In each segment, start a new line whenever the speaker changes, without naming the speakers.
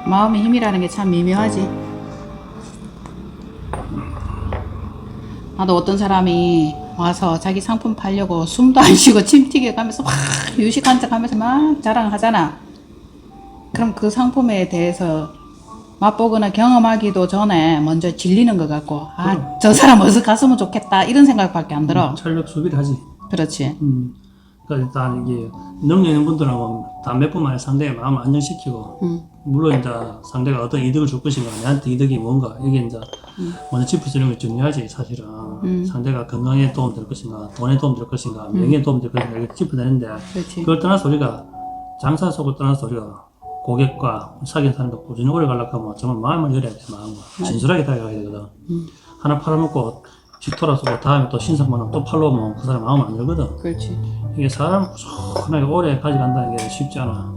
마음의 힘이라는 게 참 미묘하지. 나도 어떤 사람이 와서 자기 상품 팔려고 숨도 안 쉬고 침 튀겨 가면서 막 유식한 척 하면서 막 자랑하잖아. 그럼 그 상품에 대해서 맛보거나 경험하기도 전에 먼저 질리는 것 같고, 아, 저 사람 어디서 갔으면 좋겠다 이런 생각밖에 안 들어.
철벽 수비를 하지.
그렇지.
그러니까 일단 이게 능력 있는 분들하고 단 몇 번 만에 상대의 마음을 안정시키고, 물론 이제 상대가 어떤 이득을 줄 것인가, 내한테 이득이 뭔가, 이게 이제 먼저 짚어주는 게 중요하지, 사실은. 상대가 건강에 도움 될 것인가, 돈에 도움 될 것인가, 명예에 도움 될 것인가, 이렇게 짚어내는데,
그렇지.
그걸 떠나서 우리가, 장사 속을 떠나서 우리가 고객과 사귄 사람도 꾸준히 오래 가려고 하면 정말 마음을 열어야 돼, 마음을. 진솔하게 다가가야 되거든. 하나 팔아먹고, 뒷돌아서 다음에 또 신상만 하면 또 팔러오면 그 사람 마음 안 열거든.
그렇지.
이게 사람 꾸준하게 오래 가져간다는 게 쉽지 않아.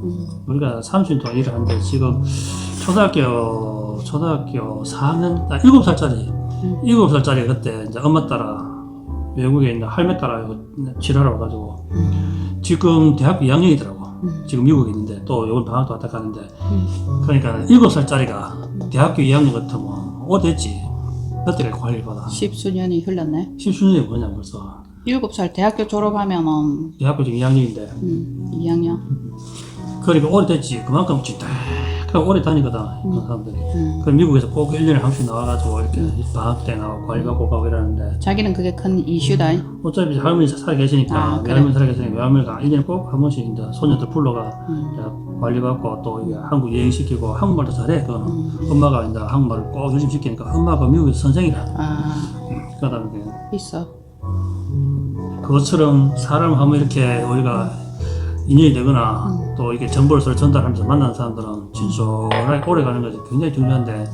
우리가 30년 동안 일을 하는데 지금 초등학교 4학년, 7살짜리, 7살짜리 그때 이제 엄마 따라 외국에 있는 할매 따라 지랄하러 와가지고 지금 대학교 2학년이더라고. 지금 미국에 있는데 또 요번 방학도 왔다 가는데 그러니까 7살짜리가 대학교 2학년 같으면 어땠지? 그때가 관리를 받아.
십수년이 흘렀네.
십수년이 뭐냐 벌써.
7살 대학교 졸업하면은
대학교 지금 2학년인데
2학년.
그러니까 오래됐지. 그만큼 진짜 오래 다니거든 그 사람들이. 그럼 미국에서 꼭 1년에 한 번씩 나와가지고 이렇게 방학 때 나와 관리받고 가고 이러는데
자기는 그게 큰 이슈다.
어차피 할머니 살아 계시니까
아, 그래.
외할머니 살아 계시니까 외할머니가 1년에 꼭 한 번씩 이제 소녀들 불러가 이제 관리받고 또 이게 한국 여행시키고 한국말도 잘해. 그거는 엄마가 이제 한국말을 꼭 유심시키니까 엄마가 미국에서 선생이라.
아,
그러다 보니까
있어.
그것처럼 사람 한번 이렇게 우리가 인연이 되거나 또 이게 정보를 서로 전달하면서 만나는 사람들은 진솔하게 오래 가는 것이 굉장히 중요한데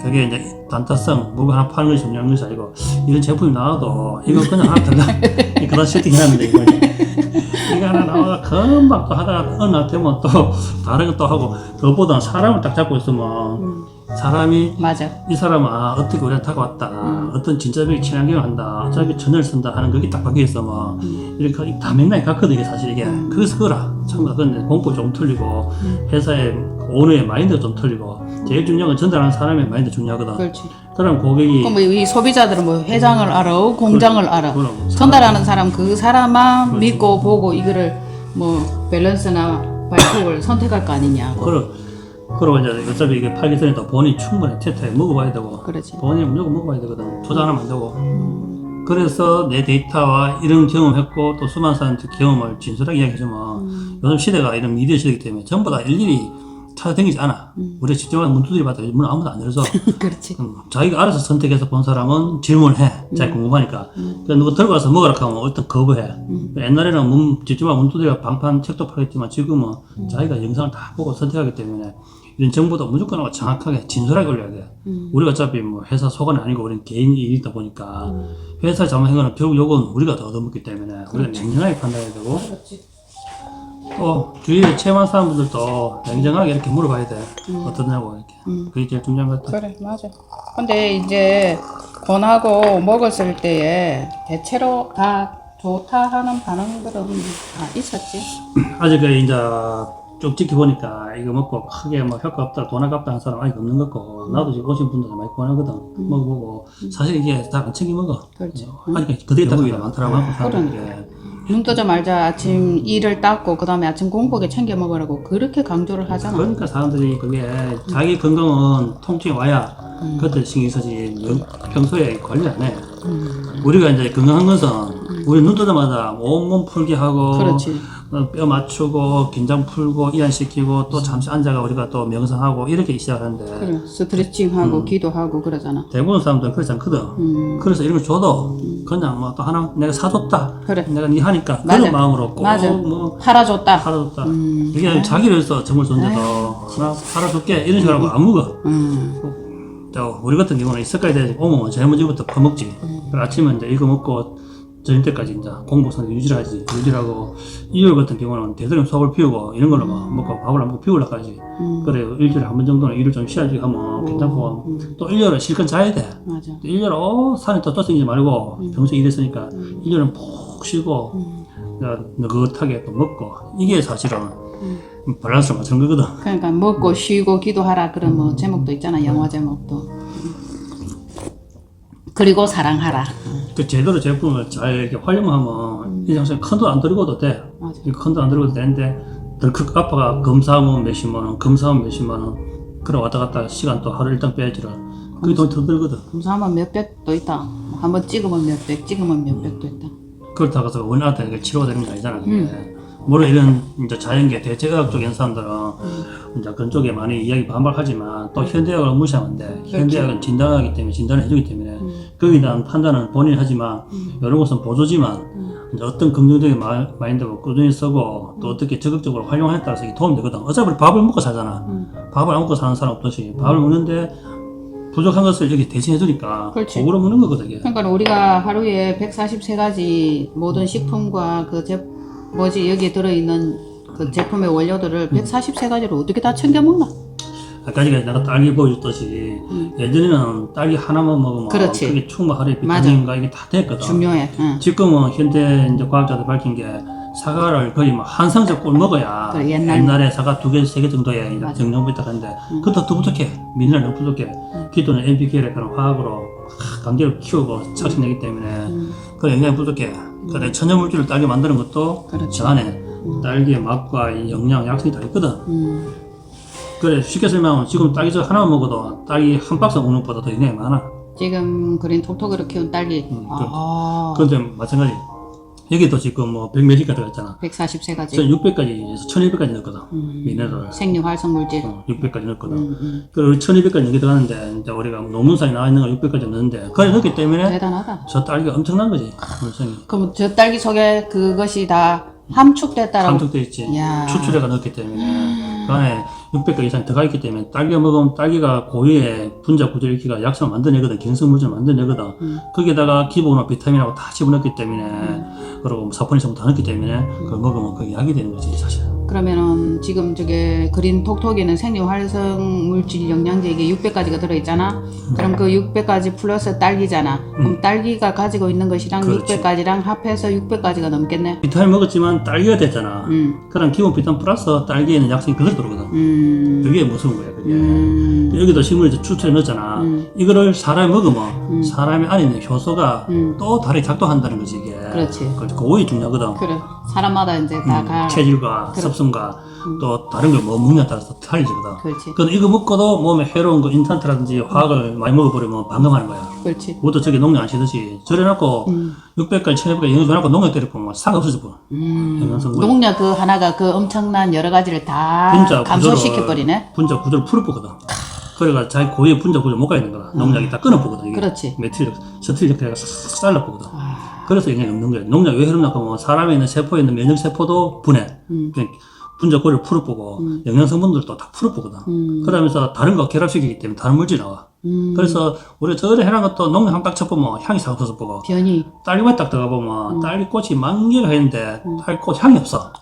그게 이제 단타성, 물건 하나 파는 것이 중요한 것이 아니고 이런 제품이 나와도 이거 그냥 하나 달라. 그런 세팅해놨는데 이거 하나 나와 금방 또 하다가 어느 날 되면 또 다른 것도 하고 그것보다 사람을 딱 잡고 있으면 사람이
맞아.
이 사람은 아, 어떻게 우리한테 다가왔다 어떤 진짜벽이 친환경을 한다 어차피 전열을 쓴다 하는 그게 딱 박혀있어 뭐 이렇게 다 맥락이 같거든 이게 사실 이게 그래서 그거라 참나 근데 공법이 좀 틀리고 회사의 오너의 마인드가 좀 틀리고 제일 중요한 건 전달하는 사람의 마인드 중요하거든.
그렇지.
그럼 고객이
그럼 이 소비자들은 뭐 회장을 알아, 공장을 알아.
그럼
전달하는 사람 그 사람만 믿고 보고 이거를 뭐 밸런스나 발톱을 선택할 거 아니냐.
그리고 이제 어차피 이게 팔기 전에 또 본인이 충분히 테스트해 먹어봐야 되고
그렇지.
본인이 무조건 먹어봐야 되거든. 투자하면 안 되고. 그래서 내 데이터와 이런 경험했고 또 수많은 사람들 경험을 진솔하게 이야기해주면 요즘 시대가 이런 미디어 시대이기 때문에 전부 다 일일이 찾아다니지 않아. 우리가 직접 문 두드려 봐도 문 아무도 안 열어서
그렇지.
자기가 알아서 선택해서 본 사람은 질문을 해. 자기 궁금하니까. 그러니까 누가 들고 와서 먹으라 하면 일단 거부해. 옛날에는 직접 문 두드려 방판 책도 팔겠지만 지금은 자기가 영상을 다 보고 선택하기 때문에 이런 정보도 무조건 정확하게 진솔하게 올려야 돼. 우리가 어차피 뭐 회사 소관이 아니고 우리는 개인 일이다 보니까 회사 잘못한 거는 결국 요건 우리가 더 얻어먹기 때문에 우리가 냉정하게 판단해야 되고 또 주위에 체험한 사람들도 냉정하게 이렇게 물어봐야 돼. 어떠냐고 이렇게. 그게 제일 중요한 것 같아.
그래, 맞아. 근데 이제 권하고 먹었을 때에 대체로 다 좋다 하는 반응들은 다 있었지.
아직 이제 쭉 지켜보니까 이거 먹고 크게 뭐 효과 없다, 돈 아깝다 하는 사람 아직 없는 것 같고 나도 지금 오신 분들 많이 권하거든. 먹어보고 사실 이게 다 안 챙겨 먹어.
그렇지.
아직 그대로 있다고 많더라고. 사람들이.
눈 뜨자마자 아침 이를 닦고 그 다음에 아침 공복에 챙겨 먹으라고 그렇게 강조를 하잖아.
그러니까 사람들이 그게 자기 건강은 통증이 와야 그때 신경 쓰지 평소에 관리 안 해. 우리가 이제 건강한 것은 우리 눈 뜨자마자 온몸 풀게 하고
그렇지.
뼈 맞추고 긴장 풀고 이완시키고 또 잠시 앉아가 우리가 또 명상하고 이렇게 시작하는데
그래. 스트레칭하고 기도하고 그러잖아.
대부분 사람들은 그렇지 않거든. 그래서 이런 걸 줘도 그냥 뭐 또 하나 내가 사줬다.
그래.
내가 니 하니까
맞아.
그런 마음으로 꼭
맞아.
뭐
팔아줬다.
팔아줬다. 이게 자기를 위해서 정말 존재도 하나 팔아줄게 이런 식으로 하고 안 먹어. 또 우리 같은 경우는 습관이 되지 오면 제일 먼저부터 퍼먹지. 그리고 아침에 이제 이거 먹고 저녁 때까지 이제 공복상 유지를 하고 일요일 같은 경우는 대대로 속을 피우고 이런 걸로 막 먹고 밥을 안 먹고 피우려고 하지. 그래 일주일에 한 번 정도는 일을 좀 쉬어야지 하면 괜찮고 또 일요일은 실컷 자야 돼.
맞아.
일요일에 산에 또 쫓기지 말고 평소에 일했으니까 일요일은 푹 쉬고 느긋하게 또 먹고 이게 사실은 밸런스를 맞추는 거거든.
그러니까 먹고 쉬고 기도하라 그런 뭐 제목도 있잖아. 영화 제목도. 그리고 사랑하라.
그 제대로 제품을 잘 이렇게 활용하면 이 장소에 큰 돈 안 들고도 돼.
맞아.
큰 돈 안 들고도 되는데 덜컥 아빠가 검사하면 몇십만 원, 검사하면 몇십만 원, 그래 왔다 갔다 시간 또 하루 일당 빼야지라. 그게 돈 더 들거든.
검사하면 몇백도 있다. 한번 찍으면 몇백, 찍으면 몇백도 있다.
그렇다고 해서 원한테 이게 치료가 되는 게 아니잖아. 그게. 물론 이런 이제 자연계 대체의학 쪽 있는 사람들은 이제 그쪽에 많이 이야기 반박하지만 또 현대의학을 무시하면 안 돼. 현대의학은 진단하기 때문에 진단을 해주기 때문에 거기에 대한 판단은 본인이 하지만 이런 것은 보조지만 이제 어떤 긍정적인 마인드로 꾸준히 쓰고 또 어떻게 적극적으로 활용하에 따라서 이게 도움이 되거든. 어차피 우리 밥을 먹고 살잖아. 밥을 안 먹고 사는 사람 없듯이 밥을 먹는데 부족한 것을 이렇게 대신해 주니까 그거로 먹는 거거든. 이게.
그러니까 우리가 하루에 143가지 모든 식품과 그 여기에 들어있는 그 제품의 원료들을 143가지로 어떻게 다 챙겨 먹나?
아까 전에 내가 딸기 보여줬듯이 예전에는 딸기 하나만 먹으면
그렇지.
그게 충분히 하루에 비타민과 이게 다 됐거든.
중요해. 응.
지금은 현대 이제 과학자들 밝힌 게 사과를 거의 뭐 한 상자 꼴 먹어야
그래,
옛날에 사과 2개, 3개 정도의 정량부 있다 하는데 그것도 더 부족해. 미네랄 너무 부족해. 기존의 NPK를 그런 화학으로 강제로 키우고 착식내기 때문에 그 영양이 부족해. 그래 천연물질을 딸기 만드는 것도 저 안에 딸기의 맛과 이 영양, 약성이 다 있거든. 그래 쉽게 설명하면 지금 딸기 저 하나만 먹어도 딸기 한 박스 먹는 것보다 더 영양이 많아.
지금 그린 톡톡으로 키운 딸기.
그런데 마찬가지. 여기도 지금 뭐 100몇개가 들어갔잖아.
143가지.
600까지에서 1200까지 넣었거든. 미네랄.
생리 활성물질.
600까지 넣었거든. 그리고 1200까지 넣게 들어가는데 이제 우리가 논문상에 나와 있는 거 600까지 넣는데 그걸 넣었기 때문에
대단하다.
저 딸기가 엄청난 거지. 물성이.
그럼 저 딸기 속에 그것이 다 함축됐다라고.
함축돼 있지.
야.
추출해가 넣었기 때문에 그 안에 600가 이상 들어가 있기 때문에 딸기가 먹으면 딸기가 고유의 분자 구조일으키가 약성을 만들어내거든. 기능성물질을 만들어내거든. 거기에다가 기본으로 비타민하고 다 집어넣기 때문에 그리고 뭐 사포닌성 다 넣기 때문에 그걸 먹으면 그게 약이 되는 거지 사실.
그러면은 지금 저게 그린 톡톡에는 생리활성물질 영양제 이게 600가지가 들어있잖아. 그럼 그 600가지 플러스 딸기잖아. 그럼 딸기가 가지고 있는 것이랑
그렇지.
600가지랑 합해서 600가지가 넘겠네.
비타민 먹었지만 딸기가 됐잖아. 그럼 기본 비타민 플러스 딸기에는 약성이 그대로 들어오거든. 그게 무서운 거야 그게. 여기도 식물을 추출해 넣었잖아. 이거를 사람이 먹으면 사람의 안에 있는 효소가 또 다르게 작동한다는 거지 이게.
그렇지.
그게 중요하거든.
그래. 사람마다 이제 다
체질과 섭성과 또 다른 걸 뭐 먹냐에 따라서 달라지거든.
그렇지.
근데 이거 먹고도 몸에 해로운 거 인탄트라든지 화학을 많이 먹어버리면 반감하는 거야.
그렇지.
그것도 저기 농약 안 치듯이 저래놓고 600까지 1200까지 영양 줘놓고 농약 때려보면 싹 없어져 버려. 영양성분.
농약 그 하나가 그 엄청난 여러 가지를 다
분자
감소시켜버리네.
분자 구조를 풀어보거든. 그래가 자기 고유의 분자 구조를 못 가야 되는 거야. 농약이 다 끊어보거든. 이게.
그렇지.
메틸, 스틸 역할가 싹 잘라보거든. 그래서 영향이 없는 거야. 농약 왜 흐르나 하면 사람에 있는 세포에 있는 면역세포도 분해. 그러니까 분자 고리를 풀어보고 영양성분들도 다 풀어보거든. 그러면서 다른 거 결합시키기 때문에 다른 물질이 나와. 그래서 우리가 저래 해놓은 것도 농약 한 딱 쳐보면 향이 싹 없어서 보고
변이.
딸기맛 딱 들어가보면 딸기꽃이 만 개가 있는데 딸기꽃 향이 없어.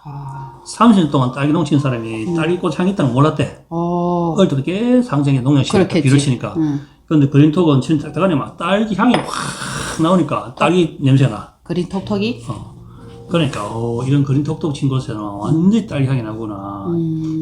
30년 동안 딸기 농친 사람이 딸기꽃 향이 있다는 걸 몰랐대. 어릴 때부터 계속 상생에 농약 시니까 비료 치니까. 그런데 그린톡은 진짜 대간에 막 딸기 향이 확 나오니까 딸기 냄새가 나.
그린 톡톡이?
그러니까 이런 그린톡톡 친 곳에는 완전히 딸기 향이 나구나.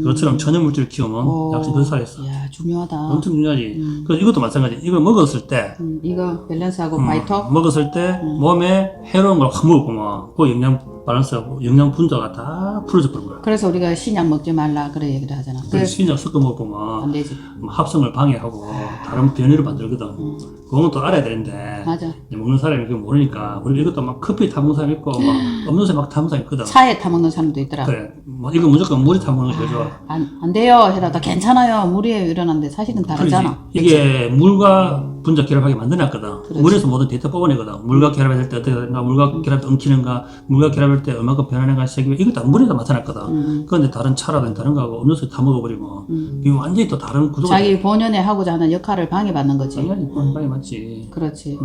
그것처럼 천연물질을 키우면 약속이 더 살아있어.
이야 중요하다.
엄청 중요하지. 그래서 이것도 마찬가지. 이걸 먹었을 때
이거 밸런스하고 바이톡?
먹었을 때 몸에 해로운 걸 확 먹었구만. 그 영양 밸런스하고 영양 분자가 다 풀어져 버린 거야.
그래서 우리가 신약 먹지 말라 그래 얘기를 하잖아.
그래서 신약 섞어 먹으면
안 되지.
합성을 방해하고 다른 변이를 만들거든. 그건 또 알아야 되는데
맞아.
이제 먹는 사람이 그걸 모르니까 우리 이것도 막 커피 타먹는 사람 있고 막 없는 사람 막 타먹는 사람 있거든.
차에 타먹는 사람도 있더라.
그래. 뭐 이거 무조건 물에 타먹는 게 제일 좋아.
안 돼요. 해다가 괜찮아요. 물이에요. 이러는데 사실은 다르잖아.
이게 물과 분자 결합하게 만들어놨거든.
그렇지.
물에서 모든 데이터 뽑아내거든. 물과 결합할 때 어떻게 되는가, 물과 결합 때 엉키는가, 물과 결합할 때 얼마큼 변하는가, 세기면 이거 다 물에다 나타났거든. 그런데 다른 차라든지 다른 거하고 음료수 다 먹어버리면 이거 완전히 또 다른 구조가
자기 본연에 하고자 하는 역할을 방해받는 거지.
당연히 많이 맞지.
그렇지.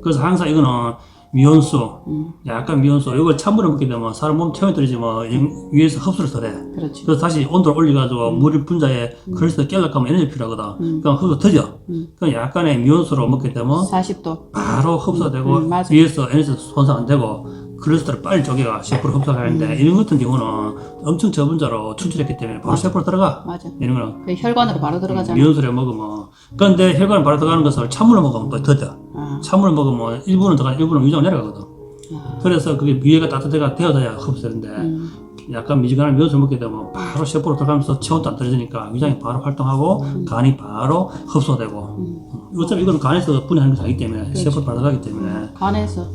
그래서 항상 이거는 미온수, 약간 미온수, 이걸 찬물에 먹게 되면 사람 몸 체온이 떨어지면 위에서 흡수를 덜해.
그렇지.
그래서 다시 온도를 올려가지고 물 분자에 그래서 깰락하면 에너지 필요하거든. 그럼 흡수 더져. 그럼 약간의 미온수로 먹게 되면
40도.
바로 흡수되고
맞아.
위에서 에너지 손상 안 되고 콜레스테롤 빨리 저기가 세포로 흡수하는데 이런 같은 경우는 엄청 저분자로 추출했기 때문에 바로 세포로 들어가.
맞아.
이런 거는
그 혈관으로 바로 들어가잖아.
미온수를 먹으면. 그런데 혈관에 바로 들어가는 것을 찬물로 먹으면 또 더뎌. 찬물로 먹으면 일부는 들어가 일부는 위장 내려가거든. 그래서 그게 위에가 따뜻해가 되어서야 흡수되는데 약간 미지근한 미온수 먹게 되면 바로 세포로 들어가면서 체온도 안 떨어지니까 위장이 바로 활동하고 간이 바로 흡수되고. 어차피 이거는 간에서 분해하는 것이 아니기 때문에 세포로 바로 들어가기 때문에
간에서.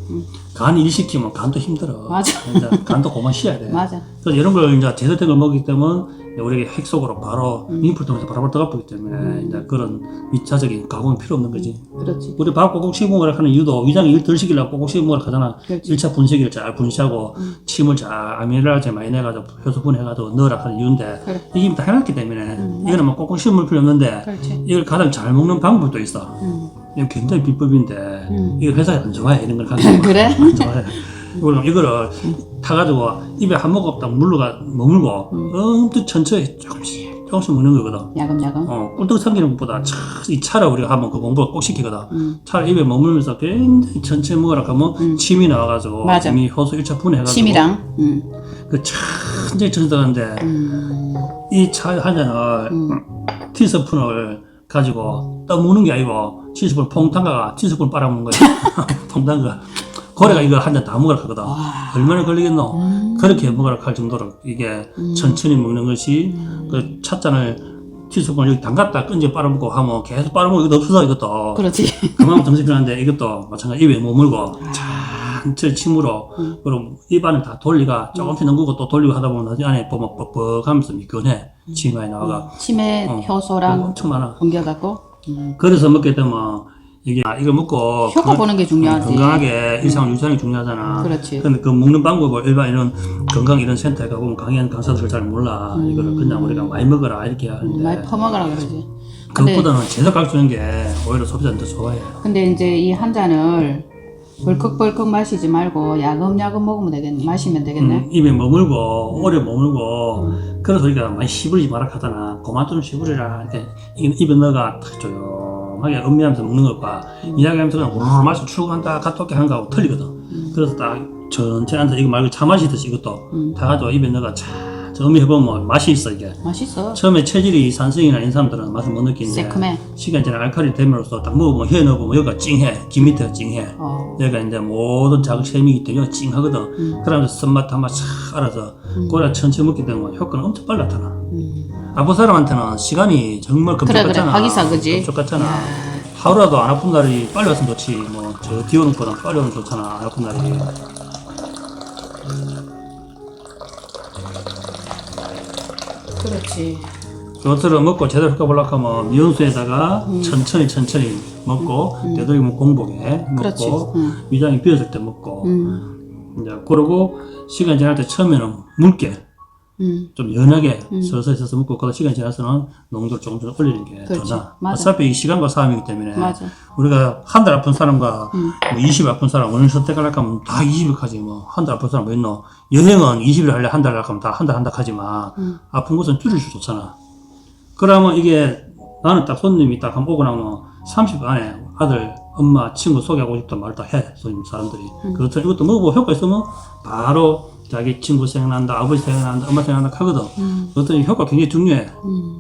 간 일시키면 간도 힘들어.
맞아.
이제 간도 그만 쉬어야 돼.
맞아.
그래서 이런 걸 이제 제대로 걸 먹기 때문에 우리에게 핵 속으로 바로 림프를 통해서 바로 들어가기 때문에 이제 그런 2차적인 가공이 필요 없는 거지.
그렇지.
우리 밥 꼭꼭 씹어 먹으라 하는 이유도 위장이 일 덜 시키려고 꼭꼭 씹어 먹으라 하잖아.
그렇지.
1차 분쇄기를 잘 분쇄하고 침을 잘 아미노아제 많이 내가지고 효소 분해해가지고 넣으라 하는 이유인데
그래.
이게 다 해놨기 때문에 이거는 뭐 꼭꼭 씹어 먹을 필요 없는데
그렇지.
이걸 가장 잘 먹는 방법도 있어. 이거 굉장히 비법인데 이거 회사에 안 좋아해 이런 걸 가지고.
그래?
안 좋아해. 그럼 이거를 타가지고 입에 한 모금 딱 머물고 엄청 천천히 조금씩 먹는 거거든.
야금야금.
꿀떡 삼키는 것보다 이 차를 우리가 한번 그 공부를 꼭 시키거든. 차를 입에 머물면서 굉장히 천천히 먹으라 하면 침이 나와가지고
맞아.
이미 효소 1차 분해해가지고
침이랑.
그 천천히 들어가는데 이 차 한 잔을 티스푼을 가지고 떠먹는 게 아니고 티스푼 퐁당가가 티스푼 빨아먹는 거야. 퐁당가. 고래가 이거 한 잔 다 먹으라 하거든. 얼마나 걸리겠노? 그렇게 먹으라 할 정도로 이게 천천히 먹는 것이 그 찻잔을 티스푼을 여기 담갔다 끈지 빨아먹고 하면 계속 빨아먹고 이것도 없어서 이것도
그렇지.
그만큼 정신 필요한데 이것도 마찬가지 입에 머물고 천천히 침으로 그럼 입안을 다 돌리가 조금씩 넘기고 또 돌리고 하다 보면 나중에 안에 보면 뻑뻑하면서 미끈해. 침이 많이 나와가
침에 효소랑
엄청 많아.
옮겨갖고.
그래서 먹게 되면 이게 이거 먹고
효과 보는 게 중요하지.
건강하게 일상을 유지하는 게 중요하잖아.
그렇지.
근데 그 먹는 방법을 일반 이런 건강 이런 센터에 가보면 강의하는 강사들 잘 몰라. 이거를 그냥 우리가 많이 먹어라 이렇게 하는데
많이 퍼먹으라 그러지.
그것보다는 제대로 가르치는 게 오히려 소비자한테 더 좋아해.
근데 이제 이 한 잔을 벌컥벌컥 마시지 말고 야금야금 먹으면 마시면 되겠네.
입에 머물고 오래 머물고 그래서 우리가 많이 씹으리지 마라 하잖아. 그만 좀 씹으리라. 이렇게 입에 넣어가 탁 조용하게 음미하면서 먹는 것과 이야기하면서 그냥 오르르 마시고 출근한다 갔다 올게 하는 거하고 틀리거든. 그래서 딱 천천히 앉아서 이거 말고 차 마시듯이 이것도 다 가지고 입에 넣어가 차 음미해보면 맛이 있어 이게.
맛있어.
처음에 체질이 산성이나 이런 사람들은 맛을 못 느끼는데
새콤해.
시간이 지나 알칼리 됨으로써 딱 먹어보면 혀 넣어보면 여기가 찡해. 김 밑에가 찡해. 여기가 이제 모든 자극 셈이기 때문에 찡하거든. 그러면서 쓴맛 단맛 싹 알아서 그걸 천천히 먹게 되면 효과는 엄청 빨리 나타나. 아픈 사람한테는 시간이 정말 금쪽
그래,
같잖아.
하기사 그지.
금쪽 같잖아. 하루라도 안 아픈 날이 빨리 왔으면 좋지. 뭐 저 뒤오는 것보다 빨리 오면 좋잖아. 안 아픈 날이.
그렇지.
그것들을 먹고 제대로 효과 보려고 하면 미온수에다가 천천히 먹고 되도록이면 공복에
그렇지.
먹고 위장이 비었을 때 먹고 이제 그러고 시간 지날 때 처음에는 묽게 좀 연하게 서서히 서서 먹고 그러다 시간이 지나서는 농도를 조금 올리는 게 더
그렇지.
나아.
맞아.
어차피 이 시간과 싸움이기 때문에
맞아.
우리가 한 달 아픈 사람과 뭐 20일 아픈 사람 오늘 선택하려고 하면 다 20일까지 뭐 한 달 아픈 사람 뭐 있노. 여행은 20일 하려 한 달 하려고 하면 다 한 달 하지만 아픈 것은 줄일 수 좋잖아. 그러면 이게 나는 딱 손님이 딱 한 번 오고 나면 30분 안에 아들, 엄마, 친구 소개하고 싶다 말 다 해. 손님 사람들이. 그렇죠. 이것도 먹어보고 효과 있으면 바로 자기 친구 생각난다, 아버지 생각난다, 엄마 생각난다 하거든. 그것도 효과 굉장히 중요해.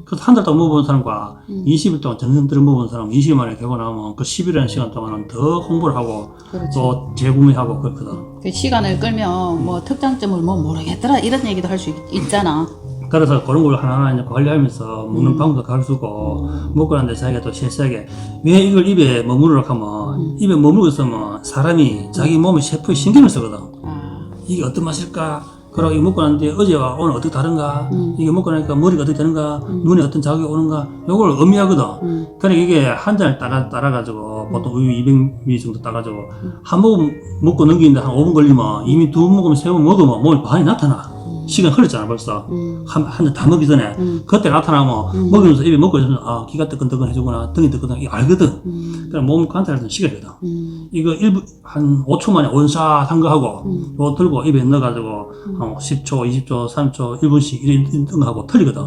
그래서 한 달 동안 먹어본 사람과 20일 동안 정성들을 먹어본 사람 20일 만에 결과 나오면 그 10일이라는 시간 동안은 더 홍보를 하고
그렇지.
또 재구매하고 그렇거든.
그 시간을 끌면 뭐 특장점을 뭐 모르겠더라 이런 얘기도 할 수 있잖아.
그래서 그런 걸 하나하나 이제 관리하면서 먹는 방법도 가르치고 먹고 나는데 자기가 또 세세하게 왜 이걸 입에 머무르라고 하면 입에 머무르고 있으면 사람이 자기 몸의 세포에 신경을 쓰거든. 이게 어떤 맛일까? 그러고 이거 먹고 났는데 어제와 오늘 어떻게 다른가? 이게 먹고 나니까 머리가 어떻게 되는가? 눈에 어떤 자극이 오는가? 요걸 의미하거든. 그러니까 이게 한 잔을 따라가지고 보통 우유 200ml 정도 따가지고 한 모금 먹고 넘기는데 한 5분 걸리면 이미 2모금, 3번 먹으면 몸에 반이 나타나. 시간 흘렀잖아 벌써. 한 잔 다 먹기 전에 그때 나타나면 먹으면서 입에 먹고 있으면 아 기가 뜨끈뜨끈 해주구나 등이 뜨끈뜨끈 이거 알거든. 그럼 몸 관찰하는 시간이거든. 이거 일부 한 5초 만에 온샷한 거 하고 이거 들고 입에 넣어가지고 한 10초, 20초, 3초, 1분씩 이런 거 하고 틀리거든.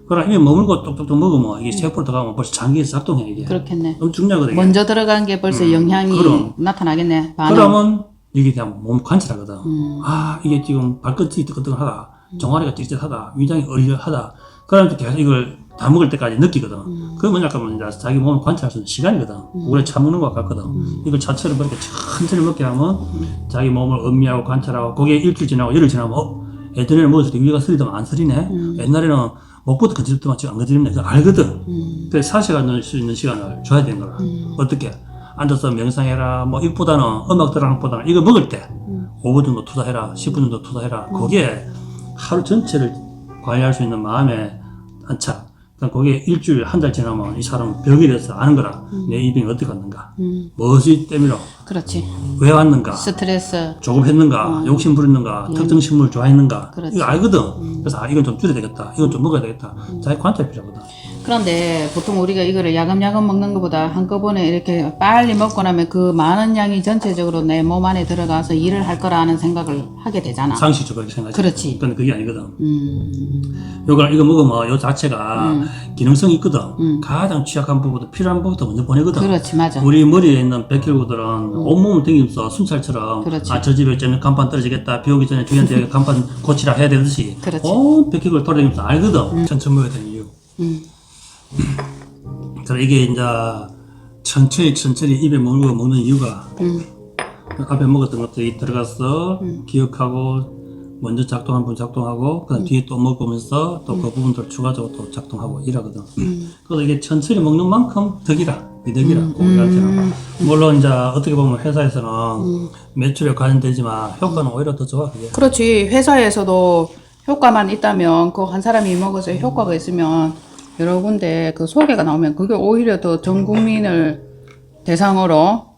그럼 입에 머물고 똑똑똑 먹으면 이게 세포로 들어가면 벌써 장기에서 작동해 이게.
그렇겠네.
엄청 중요하거든. 이게.
먼저 들어간 게 벌써 영향이
그럼.
나타나겠네. 반응.
그러면 여기에 대한 몸 관찰하거든. 아, 이게 지금 발끝이 뜨끈뜨끈하다. 종아리가 찌릿하다. 위장이 어리하다. 그러면 계속 이걸 다 먹을 때까지 느끼거든. 그러면 약간 이제 자기 몸을 관찰할 수 있는 시간이거든. 오래 차 먹는 것 같거든. 이걸 차처럼 그렇게 천천히 먹게 하면 자기 몸을 음미하고 관찰하고 그게 일주일 지나고 열흘 지나면 예전에는 먹었을 때 위가 쓰리더만 안 쓰리네. 옛날에는 목부터 건드렸더만 지금 안 건드리네. 그거 알거든. 그래서 사시가 넣을 수 있는 시간을 줘야 되는 거라. 어떻게? 앉아서 명상해라. 뭐 이보다는 음악 들어보다는 이거 먹을 때 5분 정도 투자해라. 10분 정도 투자해라. 거기에 하루 전체를 관리할 수 있는 마음의 안착. 그러니까 거기에 일주일 한 달 지나면 이 사람은 병이 돼서 아는 거라. 내 이 병이 어떻게 왔는가. 무엇이 때문에
그렇지.
왜 왔는가.
스트레스.
조금 했는가, 욕심 부렸는가, 특정 식물을 좋아했는가,
그렇지.
이거 알거든. 그래서 아, 이건 좀 줄여야 되겠다, 이건 좀 먹어야 되겠다. 자기 관찰이 필요하거든.
그런데 보통 우리가 이거를 야금야금 먹는 것보다 한꺼번에 이렇게 빨리 먹고 나면 그 많은 양이 전체적으로 내 몸 안에 들어가서 일을 할 거라는 생각을 하게 되잖아.
상식적으로 그렇게 생각하지.
그렇지.
근데 그게 아니거든. 이거 먹으면 요 자체가 기능성이 있거든. 가장 취약한 부분부터 필요한 부분부터 먼저 보내거든.
그렇지, 맞아.
우리 머리에 있는 백혈구들은 온몸을 땡기면서 순찰처럼
그렇지.
아, 저 집에 전에 간판 떨어지겠다. 비 오기 전에 주인한테 간판 고치라 해야 되듯이
그렇지.
온 백혈구를 돌아다니면서 알거든. 천천히 먹어야 되는 이유. 그래서 이게 이제 천천히 입에 물고 먹는 이유가 앞에 먹었던 것들이 들어가서 기억하고 먼저 작동한 부분 작동하고 그다음 뒤에 또 먹으면서 또 그 부분들 추가적으로 또 작동하고 이러거든. 그래서 이게 천천히 먹는 만큼 덕이라 이득이라고 우리한테는. 물론 이제 어떻게 보면 회사에서는 매출에 관련되지만 효과는 오히려 더 좋아. 그게.
그렇지. 회사에서도 효과만 있다면 그 한 사람이 먹어서 효과가 있으면 여러 군데 그 소개가 나오면 그게 오히려 더 전 국민을 대상으로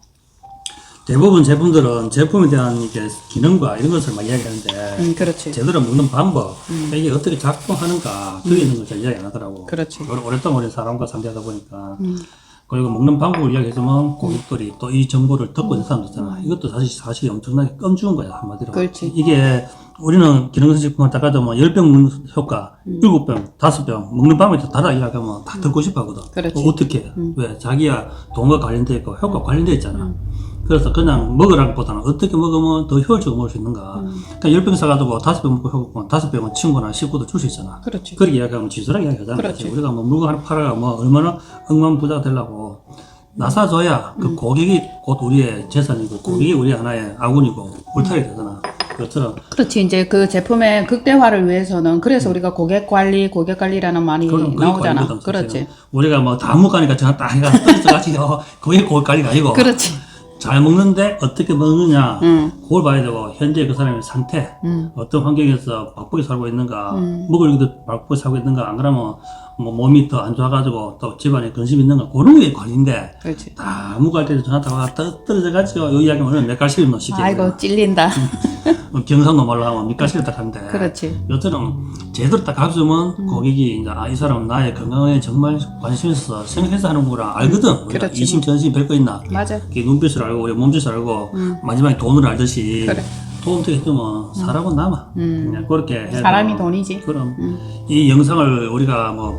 대부분 제품들은 제품에 대한 이게 기능과 이런 것을 많이 이야기하는데
그렇지.
제대로 먹는 방법, 이게 어떻게 작동하는가 그게 있는 걸 잘 이야기 안 하더라고.
그렇지.
오랫동안 우리 사람과 상대하다 보니까 그리고 먹는 방법을 이야기해주면 고객들이 또 이 정보를 듣고 있는 사람도 있잖아. 이것도 사실 엄청나게 껌주는 거야 한마디로.
그렇지.
이게 우리는 기능성 식품을 딱 가져면 10병 먹는 효과, 7병, 5병 먹는 방법이 다 다르다 이야기하면 다 듣고 싶어 하거든.
그렇지.
어떻게? 왜? 자기야 돈과 관련돼 있고 효과 관련돼 있잖아. 그래서 그냥 먹으라는 것보다는 어떻게 먹으면 더 효율적으로 먹을 수 있는가. 그러니까 10병 사가지고 5병 먹고 효과, 5병은 친구나 식구도 줄 수 있잖아.
그렇지.
그렇게 이야기하면 진솔하게 이야기하잖아.
그렇지.
우리가 뭐 물건 하나 팔아가 뭐 얼마나 억만 부자가 되려고 나사줘야 그 고객이 곧 우리의 재산이고 고객이 우리 하나의 아군이고 울타리 되잖아. 그것처럼
그렇지. 이제 그 제품의 극대화를 위해서는 그래서 우리가 고객 관리라는 말이
그게
나오잖아.
관리거든,
그렇지.
사실은. 우리가 뭐 다 먹으니까 제가 딱 해가 떨어져가지고 그게 고객 관리가 아니고
그렇지.
잘 먹는데 어떻게 먹느냐 그걸 봐야 되고 현재 그 사람의 상태 어떤 환경에서 바쁘게 살고 있는가 먹을 일도 바쁘게 살고 있는가 안 그러면 뭐 몸이 더 안 좋아가지고 또 집안에 근심이 있는가 그런 게 관리인데
그렇지.
다 무갈 때도 전화 다 떨어져가지고 요 이야기하면 몇갈씩을 못 시키고
아이고 찔린다.
경상도 말로 하면 밑가시를 딱 하는데
그렇지.
요처럼 제대로 딱 가르치면 고객이 이제 아, 이 사람은 나의 건강에 정말 관심 있어서 생각해서 하는구나 알거든. 우리가
그렇지.
이심전심 별거 있나.
맞아.
이게 눈빛을 알고 우리 몸짓을 알고 마지막에 돈을 알듯이
그래.
도움되게 해주면 사람은 남아. 그냥 그렇게 해서
사람이 돈이지.
그럼 이 영상을 우리가 뭐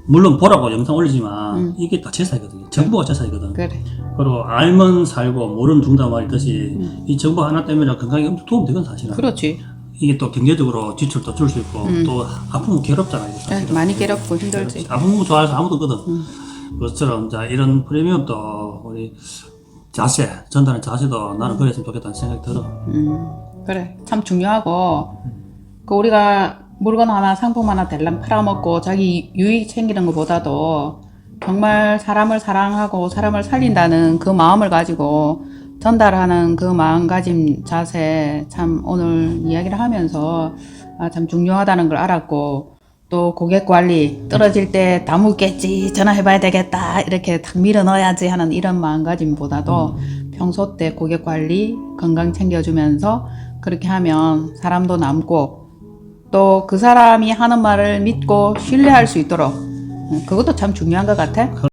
물론 보라고 영상 올리지만 이게 다 제사이거든요. 정보가 제사이거든.
그래.
그리고 알면 살고 모르면 죽는다 말이듯이 이 정보 하나 때문에 건강에 엄청 도움이 되건 사실은.
그렇지.
이게 또 경제적으로 지출도 줄 수 있고 또 아프면 괴롭잖아요. 이게 사실은.
많이 괴롭고 힘들지.
아픈 거 좋아해서 아무도 없거든. 그것처럼 자 이런 프리미엄도 우리 자세 전달하는 자세도 나는 그랬으면 좋겠다는 생각이 들어.
그래. 참 중요하고 그 우리가 물건 하나 상품 하나 대량 팔아먹고 자기 유익 챙기는 것보다도 정말 사람을 사랑하고 사람을 살린다는 그 마음을 가지고 전달하는 그 마음가짐 자세 참 오늘 이야기를 하면서 참 중요하다는 걸 알았고 또 고객 관리 떨어질 때 다 묻겠지 전화해봐야 되겠다 이렇게 탁 밀어 넣어야지 하는 이런 마음가짐보다도 평소 때 고객 관리 건강 챙겨주면서 그렇게 하면 사람도 남고 또 그 사람이 하는 말을 믿고 신뢰할 수 있도록 그것도 참 중요한 것 같아.